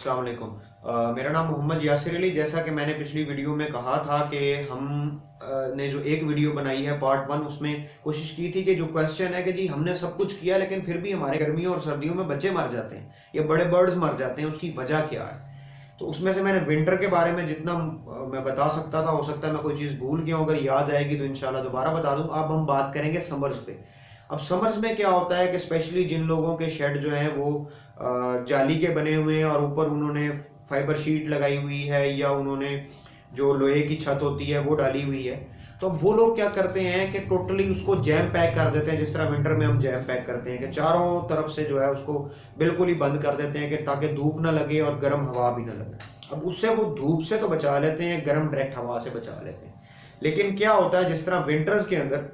अस्सलाम वालेकुम। मेरा नाम मोहम्मद यासिर अली। जैसा कि मैंने पिछली वीडियो में कहा था कि हम ने जो एक वीडियो बनाई है पार्ट 1, उसमें कोशिश की थी कि जो क्वेश्चन है कि जी हमने सब कुछ किया लेकिन फिर भी हमारे गर्मियों और सर्दियों में बच्चे मर जाते हैं या बड़े बर्ड्स मर जाते हैं, उसकी वजह क्या है। तो उसमें से मैंने विंटर के बारे में जितना मैं बता सकता था, हो सकता है मैं कोई चीज़ भूल गया हूँ, अगर याद आएगी तो इंशाल्लाह दोबारा बता दूँ। अब हम बात करेंगे समर्स पे। अब समर्स में क्या होता है कि स्पेशली जिन लोगों के शेड जो हैं वो जाली के बने हुए हैं और ऊपर उन्होंने फाइबर शीट लगाई हुई है या उन्होंने जो लोहे की छत होती है वो डाली हुई है, तो वो लोग क्या करते हैं कि टोटली उसको जैम पैक कर देते हैं। जिस तरह विंटर में हम जैम पैक करते हैं कि चारों तरफ से जो है उसको बिल्कुल ही बंद कर देते हैं कि ताकि धूप ना लगे और गर्म हवा भी ना लगे। अब उससे वो धूप से तो बचा लेते हैं, गर्म डायरेक्ट हवा से बचा लेते हैं। लेकिन क्या होता है, जिस तरह विंटर्स के अंदर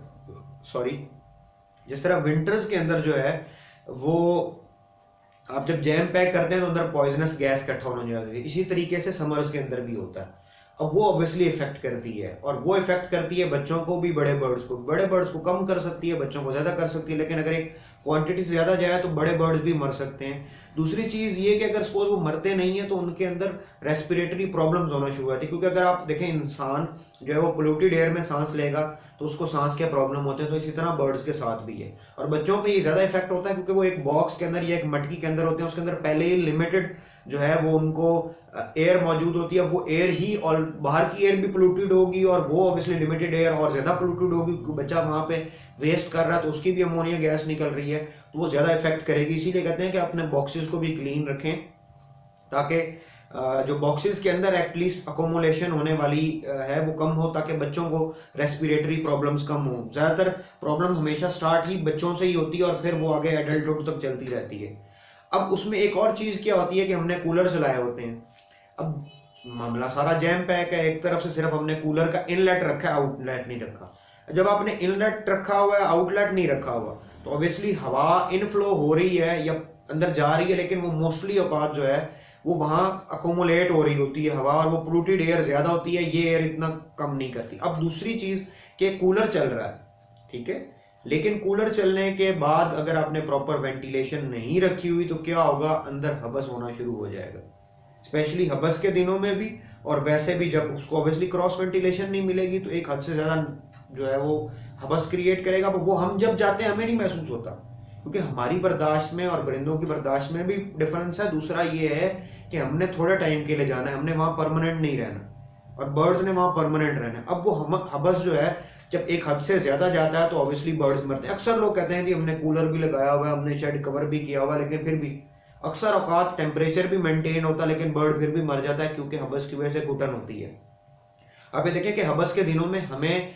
जिस तरह विंटर्स के अंदर जो है वो आप जब जैम पैक करते हैं तो अंदर पॉइजनस गैस इकट्ठा होने जाती है। इसी तरीके से समर्स के अंदर भी होता है। अब वो ऑब्वियसली इफेक्ट करती है, और वो इफेक्ट करती है बच्चों को भी, बड़े बर्ड्स को कम कर सकती है, बच्चों को ज़्यादा कर सकती है। लेकिन अगर एक क्वांटिटी से ज़्यादा जाए तो बड़े बर्ड्स भी मर सकते हैं। दूसरी चीज़ ये कि अगर सपोज वो मरते नहीं है तो उनके अंदर रेस्पिरेटरी प्रॉब्लम्स होना शुरू होती है। क्योंकि अगर आप देखें, इंसान जो है वो पोल्यूटेड एयर में सांस लेगा तो उसको सांस के प्रॉब्लम होते हैं, तो इसी तरह बर्ड्स के साथ भी है। और बच्चों पे ये ज़्यादा इफेक्ट होता है क्योंकि वो एक बॉक्स के अंदर या एक मटकी के अंदर होते हैं, उसके अंदर पहले ही लिमिटेड जो है वो उनको एयर मौजूद होती है। वो एयर ही, और बाहर की एयर भी पोल्यूटेड होगी और वो ऑब्वियसली लिमिटेड एयर और ज़्यादा पोल्यूटेड होगी क्योंकि बच्चा वहाँ पे वेस्ट कर रहा है तो उसकी भी अमोनिया गैस निकल रही है, तो वो ज़्यादा इफेक्ट करेगी। इसीलिए कहते हैं कि अपने बॉक्सेस को भी क्लीन रखें ताकि जो बॉक्सेस के अंदर एटलीस्ट अकोमोलेशन होने वाली है वो कम हो, ताकि बच्चों को रेस्पिरेटरी प्रॉब्लम्स कम हो। ज़्यादातर प्रॉब्लम हमेशा स्टार्ट ही बच्चों से ही होती है और फिर वो आगे एडल्टहुड तक चलती रहती है। अब उसमें एक और चीज़ क्या होती है कि हमने कूलर चलाए होते हैं। अब मामला सारा जैम पैक है, एक तरफ से सिर्फ हमने कूलर का इनलेट रखा है, आउटलेट नहीं रखा। जब आपने इनलेट रखा हुआ है, आउटलेट नहीं रखा हुआ, तो ऑब्वियसली हवा इनफ्लो हो रही है या अंदर जा रही है, लेकिन वो मोस्टली औकात जो है वो वहाँ अकोमोलेट हो रही होती है हवा, और वो पोल्यूटेड एयर ज़्यादा होती है, ये एयर इतना कम नहीं करती। अब दूसरी चीज़ कि कूलर चल रहा है, ठीक है, लेकिन कूलर चलने के बाद अगर आपने प्रॉपर वेंटिलेशन नहीं रखी हुई तो क्या होगा, अंदर हबस होना शुरू हो जाएगा। स्पेशली हबस के दिनों में भी, और वैसे भी जब उसको ऑब्वियसली क्रॉस वेंटिलेशन नहीं मिलेगी तो एक हद से ज़्यादा जो है वो हबस क्रिएट करेगा। वो हम जब जाते हैं हमें नहीं महसूस होता क्योंकि हमारी बर्दाश्त में और परिंदों की बर्दाश्त में भी डिफरेंस है। दूसरा ये है कि हमने थोड़े टाइम के लिए जाना है, हमने वहाँ परमानेंट नहीं रहना, और बर्ड्स ने वहाँ परमानेंट रहना है। अब वो हबस जो है जब एक हद से ज़्यादा जाता है तो ऑब्वियसली बर्ड्स मरते हैं। अक्सर लोग कहते हैं कि हमने कूलर भी लगाया हुआ है, हमने शेड कवर भी किया हुआ है, लेकिन फिर भी अक्सर औकात टेम्परेचर भी मेंटेन होता है लेकिन बर्ड फिर भी मर जाता है क्योंकि हबस की वजह से घुटन होती है। आप ये देखें कि हबस के दिनों में हमें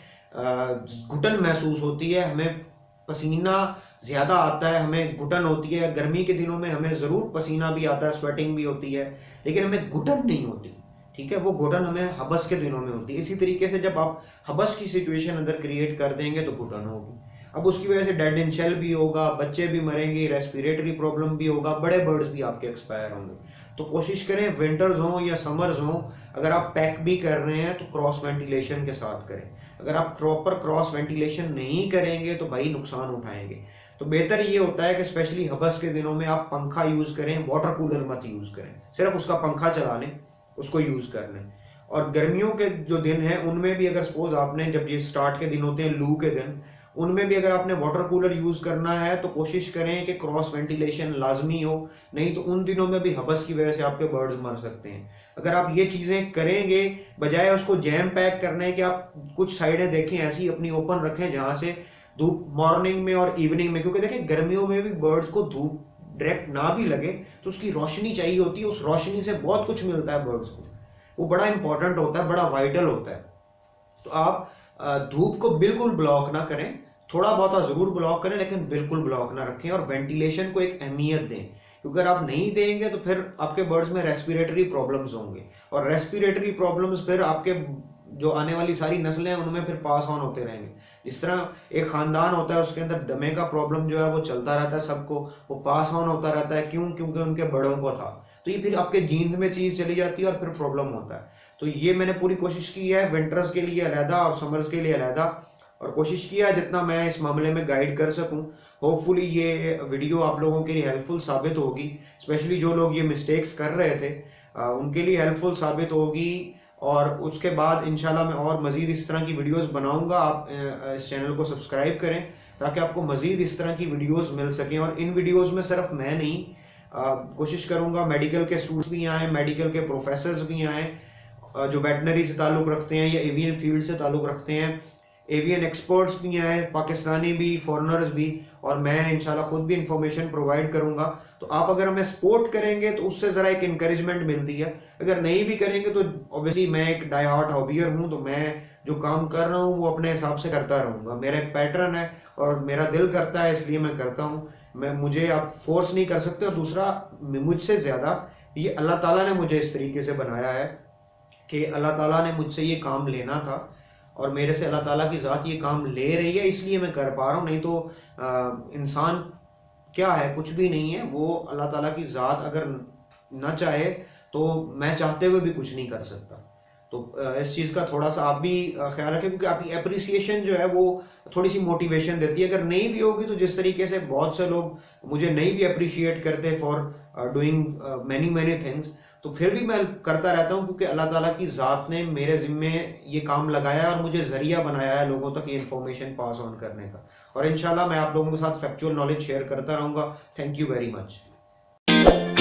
घुटन महसूस होती है, हमें पसीना ज़्यादा आता है, हमें घुटन होती है। गर्मी के दिनों में हमें ज़रूर पसीना भी आता है, स्वेटिंग भी होती है, लेकिन हमें घुटन नहीं होती, ठीक है। वो घुटन हमें हबस के दिनों में होती है। इसी तरीके से जब आप हबस की सिचुएशन अंदर क्रिएट कर देंगे तो घुटन होगी। अब उसकी वजह से डेड इन शेल भी होगा, बच्चे भी मरेंगे, रेस्पिरेटरी प्रॉब्लम भी होगा, बड़े बर्ड्स भी आपके एक्सपायर होंगे। तो कोशिश करें विंटर्स हों या समर्स हों, अगर आप पैक भी कर रहे हैं तो क्रॉस वेंटिलेशन के साथ करें। अगर आप प्रॉपर क्रॉस वेंटिलेशन नहीं करेंगे तो भाई नुकसान उठाएंगे। तो बेहतर ये होता है कि स्पेशली हबस के दिनों में आप पंखा यूज़ करें, वाटर कूलर मत यूज़ करें, सिर्फ उसका पंखा चला लें, उसको यूज़ कर लें। और गर्मियों के जो दिन हैं उनमें भी अगर सपोज आपने, जब ये स्टार्ट के दिन होते हैं लू के दिन, उनमें भी अगर आपने वाटर कूलर यूज़ करना है तो कोशिश करें कि क्रॉस वेंटिलेशन लाजमी हो, नहीं तो उन दिनों में भी हबस की वजह से आपके बर्ड्स मर सकते हैं। अगर आप ये चीज़ें करेंगे, बजाय उसको जैम पैक करने के, आप कुछ साइडें देखें ऐसी अपनी ओपन रखें जहाँ से धूप मॉर्निंग में और इवनिंग में, क्योंकि देखिए गर्मियों में भी बर्ड्स को धूप डायरेक्ट ना भी लगे तो उसकी रोशनी चाहिए होती है, उस रोशनी से बहुत कुछ मिलता है बर्ड्स को, वो बड़ा इंपॉर्टेंट होता है, बड़ा वाइटल होता है। तो आप धूप को बिल्कुल ब्लॉक ना करें, थोड़ा बहुत ज़रूर ब्लॉक करें लेकिन बिल्कुल ब्लॉक ना रखें, और वेंटिलेशन को एक अहमियत दें, क्योंकि अगर आप नहीं देंगे तो फिर आपके बर्ड्स में रेस्पिरेटरी प्रॉब्लम्स होंगे, और रेस्पिरेटरी प्रॉब्लम्स फिर आपके जो आने वाली सारी नस्लें हैं उनमें फिर पास ऑन होते रहेंगे। जिस तरह एक ख़ानदान होता है उसके अंदर दमे का प्रॉब्लम जो है वो चलता रहता है, सबको वो पास ऑन होता रहता है। क्यों? क्योंकि उनके बड़ों को था, तो ये फिर आपके जीन्स में चीज़ चली जाती है और फिर प्रॉब्लम होता है। तो ये मैंने पूरी कोशिश की है विंटर्स के लिए अलहदा और समर्स के लिए अलहदा, और कोशिश किया जितना मैं इस मामले में गाइड कर सकूं। होपफुली ये वीडियो आप लोगों के लिए हेल्पफुल साबित होगी, स्पेशली जो लोग ये मिस्टेक्स कर रहे थे उनके लिए हेल्पफुल साबित होगी। और उसके बाद इंशाल्लाह मैं और मज़ीद इस तरह की वीडियोस बनाऊंगा। आप इस चैनल को सब्सक्राइब करें ताकि आपको मज़ीद इस तरह की वीडियोस मिल सकें। और इन वीडियोस में सिर्फ मैं नहीं, कोशिश करूंगा मेडिकल के स्टूडेंट्स भी आएँ, मेडिकल के प्रोफेसर्स भी आएँ जो वेटनरी से ताल्लुक़ रखते हैं या एवियन फील्ड से ताल्लुक़ रखते हैं, एवियन एक्सपर्ट्स भी आए, पाकिस्तानी भी, फॉरेनर्स भी, और मैं इंशाल्लाह खुद भी इंफॉर्मेशन प्रोवाइड करूंगा। तो आप अगर हमें सपोर्ट करेंगे तो उससे ज़रा एक इंकरेजमेंट मिलती है, अगर नहीं भी करेंगे तो ऑब्वियसली मैं एक डाई हार्ट हॉबियर हूँ, तो मैं जो काम कर रहा हूँ वो अपने हिसाब से करता रहूँगा। मेरा एक पैटर्न है और मेरा दिल करता है इसलिए मैं करता हूँ। मुझे आप फोर्स नहीं कर सकते। और दूसरा, मुझसे ज़्यादा ये अल्लाह ताला ने मुझे इस तरीके से बनाया है कि अल्लाह ताला ने मुझसे ये काम लेना था और मेरे से अल्लाह ताला की ज़ात ये काम ले रही है, इसलिए मैं कर पा रहा हूँ। नहीं तो इंसान क्या है, कुछ भी नहीं है। वो अल्लाह ताला की ज़ात अगर ना चाहे तो मैं चाहते हुए भी कुछ नहीं कर सकता। तो इस चीज़ का थोड़ा सा आप भी ख्याल रखें, क्योंकि आपकी अप्रिसिएशन जो है वो थोड़ी सी मोटिवेशन देती है। अगर नहीं भी होगी तो जिस तरीके से बहुत से लोग मुझे नहीं भी अप्रिशिएट करते for doing many many things, तो फिर भी मैं करता रहता हूँ, क्योंकि अल्लाह ताला की ज़ात ने मेरे ज़िम्मे ये काम लगाया और मुझे ज़रिया बनाया है लोगों तक ये इन्फॉर्मेशन पास ऑन करने का। और इंशाल्लाह मैं आप लोगों के साथ फैक्चुअल नॉलेज शेयर करता रहूँगा। Thank you very much.